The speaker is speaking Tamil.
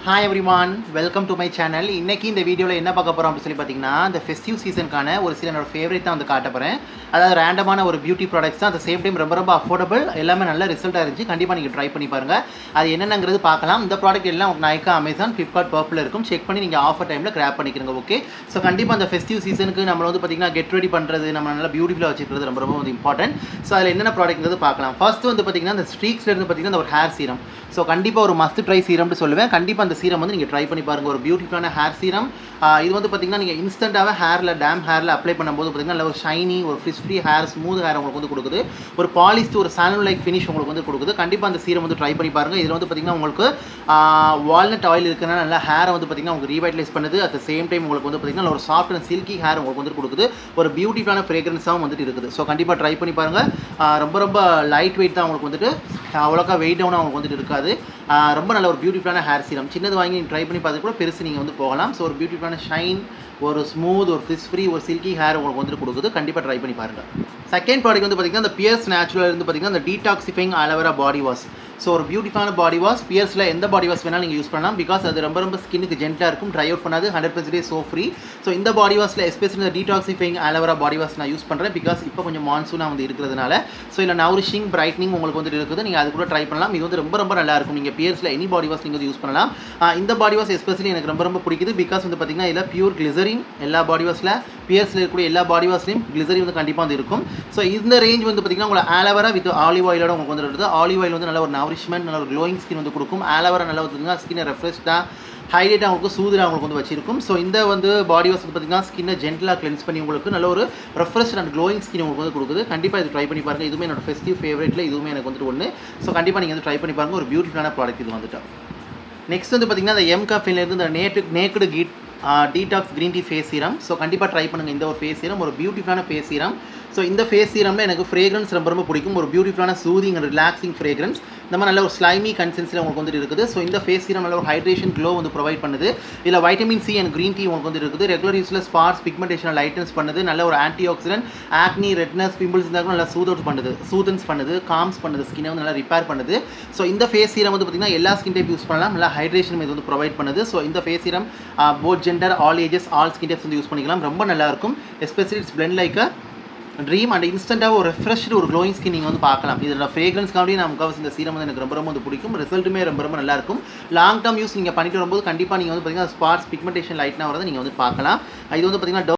Hi everyone, welcome to my channel. இன்னைக்கு இந்த வீடியோவில் என்ன பார்க்க போகிறோம் அப்படின்னு சொல்லி பார்த்தீங்கன்னா இந்த ஃபெஸ்டிவ் சீசனுக்கான ஒரு சில என்னோட ஃபேவரட் தான் வந்து காட்ட போகிறேன். அதாவது ரேண்டமான ஒரு பியூட்டி ப்ராடக்ட்ஸ் தான், அட் சேம் டைம் ரொம்ப அஃபோர்டபுள், எல்லாமே நல்ல ரிசல்ட்டாக இருந்துச்சு. கண்டிப்பாக நீங்கள் ட்ரை பண்ணி பாருங்கள். அது என்னென்னங்கிறது பார்க்கலாம். இந்த ப்ராடக்ட் எல்லாம் உங்களுக்கு நைக்கா, அமேசான், ஃப்ளிப்கார்ட், பர்பிள் இருக்கும். செக் பண்ணி நீங்கள் ஆஃபர் டைமில் கிராப் பண்ணிக்கிறங்க. ஓகே, ஸோ கண்டிப்பாக அந்த ஃபெஸ்டிவ் சீசனுக்கு நம்ம வந்து பார்த்தீங்கன்னா கெட் ரெடி பண்ணுறது, நம்ம நல்லா பியூட்டிஃபுல்லாக வச்சுக்கிறது ரொம்ப வந்து இம்பார்ட்டன்ட். ஸோ அதில் என்னென்ன ப்ராடக்ட்ங்கிறது பார்க்கலாம். ஃபர்ஸ்ட் வந்து பார்த்தீங்கன்னா இந்த ஸ்ட்ரீக்ஸ்லேருந்து பார்த்தீங்கன்னா ஒரு ஹேர் சீரம். ஸோ கண்டிப்பாக ஒரு மஸ்ட் ட்ரை சீரம்னு சொல்லுவேன். கண்டிப்பாக அந்த சீரம் வந்து நீங்கள் ட்ரை பண்ணி பாருங்கள். ஒரு பியூட்டிஃபுல்லான ஹேர் சீரம். இது வந்து பார்த்தீங்கன்னா நீங்கள் இன்ஸ்டண்ட்டாகவே ஹேரில் அப்ளை பண்ணும்போது பார்த்தீங்கன்னா நல்ல ஒரு ஷைனி, ஒரு frizz free hair, smooth hair உங்களுக்கு வந்து கொடுக்குது. ஒரு பாலிஸ்ட், ஒரு சாலன் லைக் ஃபினிஷ் உங்களுக்கு வந்து கொடுக்குது. கண்டிப்பாக அந்த சீரம் வந்து ட்ரை பண்ணி பாருங்கள். இதில் வந்து பார்த்தீங்கன்னா உங்களுக்கு வால்நட் ஆயில் இருக்குன்னா நல்லா ஹேரை வந்து பார்த்தீங்கன்னா உங்களுக்கு ரீவைட்டலைஸ் பண்ணுது. அட் சேம் டைம் உங்களுக்கு வந்து பார்த்தீங்கன்னா ஒரு சாஃப்ட் அண்ட் சில்கி ஹேர் உங்களுக்கு வந்து கொடுக்குது. ஒரு பியூட்டிஃபுல்லான ஃப்ரேக்ரன்ஸாகவும் வந்துட்டு இருக்குது. ஸோ கண்டிப்பாக ட்ரை பண்ணி பாருங்கள். ரொம்ப லைட் வெயிட் தான் உங்களுக்கு வந்துட்டு, அவ்வளோக்கா வெயிட் டவுனாக உங்களுக்கு வந்துட்டு இருக்காது. ரொம்ப நல்ல ஒரு பியூட்டிஃபுல்லான ஹேர் சீரம். சின்னது வாங்கி நீங்கள் ட்ரை பண்ணி பார்த்து கூட பெருசு நீங்கள் வந்து போகலாம். ஸோ ஒரு பியூட்டிஃபுல்லான ஷைன், ஒரு ஸ்மூத், ஒரு ஃப்ரிஸ் ஃப்ரீ, ஒரு சில்கி ஹேர் உங்களுக்கு வந்துட்டு கொடுக்குது. கண்டிப்பாக ட்ரை பண்ணி பாருங்கள். செகண்ட் ப்ராடக்ட் வந்து பார்த்தீங்கன்னா இந்த பியர்ஸ் நேச்சுரல் இருந்து பார்த்தீங்கன்னா இந்த detoxifying aloe vera body wash. So ஒரு பியூட்டிஃபுல்லான பாடி வாஷ். பியர்ஸில் எந்த பாடி வாஷ் வேணாலும் நீங்கள் யூஸ் பண்ணலாம். பிகாஸ் அது ரொம்ப ஸ்கின்னுக்கு ஜென்ட்டாக இருக்கும், ட்ரை அவுட் பண்ணாது, 100% சோ ஃப்ரீ. ஸோ இந்த பாடி வாஷில் எஸ்பெஷலி இந்த டீடாக்சிஃபைங் அலோவேரா பாடி வாஷ் நான் யூஸ் பண்ணுறேன். பிகாஸ் இப்போ கொஞ்சம் மான்சூனாக வந்து இருக்கிறதுனால. ஸோ இல்லை நவுரிஷிங், பிரைட்னிங் உங்களுக்கு வந்துட்டு இருக்குது. நீங்கள் அது கூட ட்ரை பண்ணலாம். இது வந்து ரொம்ப நல்லா இருக்கும். நீங்கள் பியர்ஸில் எனி பாடி வாஷ் நீங்கள் வந்து யூஸ் பண்ணலாம். இந்த பாடி வாஷ் எஸ்பெஷலி எனக்கு ரொம்ப பிடிக்குது. பிகாஸ் வந்து பார்த்தீங்கன்னா இதில் பியூர் கிளிசரின். எல்லா பாடி வாஷில் பியர்ஸில் இருக்கக்கூடிய எல்லா பாடி வாஷ்லையும் கிளிசரின் வந்து கண்டிப்பாக வந்து இருக்கும். ஸோ இந்த ரேஞ்ச் வந்து பார்த்தீங்கன்னா உங்களுக்கு ஆலோவேரா வித் ஆலிவ் ஆயிலோட உங்களுக்கு வந்து இருக்குது. ஆலிவ் ஆயில் வந்து நல்ல ஒரு நவரிஷ்மெண்ட், நல்ல ஒரு க்ளோயிங் ஸ்கின் வந்து கொடுக்கும். ஆலோவேரா நல்லா வந்து ஸ்கின்னை ரெஃப்ரெஷ்டாக, ஹைலைட்டாக உங்களுக்கு சூதராக உங்களுக்கு வந்து வச்சிருக்கும். ஸோ இந்த வந்து பாடி வாஷ் வந்து பார்த்தீங்கன்னா ஸ்கின்னை ஜென்டலாக கிளென்ஸ் பண்ணி உங்களுக்கு நல்ல ஒரு ரெஃப்ரெஷ் அண்ட் க்ளோயிங் ஸ்கின் உங்களுக்கு வந்து கொடுக்குது. கண்டிப்பாக இது ட்ரை பண்ணி பாருங்கள். இதுவுமே என்னோட ஃபெஸ்டிவ் ஃபேவரேட்டில் இதுவுமே எனக்கு வந்துட்டு ஒன்று. ஸோ கண்டிப்பாக நீங்கள் வந்து ட்ரை பண்ணி பாருங்கள். ஒரு பியூட்டிஃபுல்லான ப்ராடக்ட் இது வந்துட்டு. நெக்ஸ்ட் வந்து பார்த்தீங்கன்னா இந்த எம் கஃபின்லேருந்து இந்த naked detox green tea face serum. So கண்டிப்பாக ட்ரை பண்ணுங்கள். இந்த ஒரு ஃபேஸ் சீரம் ஒரு பியூட்டிஃபுல்லான ஃபேஸ் சீரம். ஸோ இந்த ஃபேஸ் சீரமில் எனக்கு ஃப்ரேக்ரன்ஸ் ரொம்ப பிடிக்கும். ஒரு பியூட்டிஃபுல்லான சூதிங் அண்ட் ரிலாக்ஸிங் ஃப்ரேக்ரன்ஸ். இந்த மாதிரி நல்ல ஒரு ஸ்லைமி கன்சிஸ்டன்சியில் உங்களுக்கு வந்துட்டு இருக்குது. ஸோ இந்த ஃபேஸ் சீரம் நல்ல ஒரு ஹைட்ரேஷன் க்ளோ வந்து ப்ரொவைட் பண்ணுது. இதில் vitamin C and green tea உங்களுக்கு வந்து இருக்குது. ரெகுலர் யூஸில் ஸ்பாட்ஸ், பிக்மெண்டேஷன் லைட்டன்ஸ் பண்ணுது. நல்ல ஒரு ஆன்டி ஆக்சிடென்ட், ஆக்னி, ரெட்னஸ், பிம்பிள்ஸ் இருந்தாலும் நல்லா சூதன்ஸ் பண்ணுது, காம்ஸ் பண்ணுது, ஸ்கினை வந்து நல்லா ரிப்பேர் பண்ணுது. ஸோ இந்த ஃபேஸ் சீரம் வந்து பார்த்திங்கன்னா எல்லா ஸ்கின் டைப் யூஸ் பண்ணலாம். நல்லா ஹைட்ரேஷன் இது வந்து ப்ரொவைட் பண்ணுது. ஸோ இந்த face serum both gender, all ages, all skin types வந்து யூஸ் பண்ணிக்கலாம். ரொம்ப நல்லாயிருக்கும். Especially it's blend like a dream and இன்ஸ்டண்ட்டாக ஒரு ரெஃப்ரெஷ்டு, ஒரு க்ளோயிங் ஸ்கின் நீங்கள் வந்து பார்க்கலாம். இதோட ஃப்ரேக்ரன்ஸ்க்காண்டி நான் முக்கால்வாசி இந்த சீரம் வந்து எனக்கு ரொம்ப வந்து பிடிக்கும். ரிசல்ட்டுமே ரொம்ப நல்லாயிருக்கும். லாங் டர்ம் யூஸ் நீங்கள் பண்ணிட்டு வரும்போது கண்டிப்பாக நீங்கள் வந்து பார்த்தீங்கன்னா ஸ்பாட்ஸ், பிக்மெண்டேஷன் லைட்னா வரதை நீங்கள் வந்து பார்க்கலாம். இது வந்து பார்த்தீங்கன்னா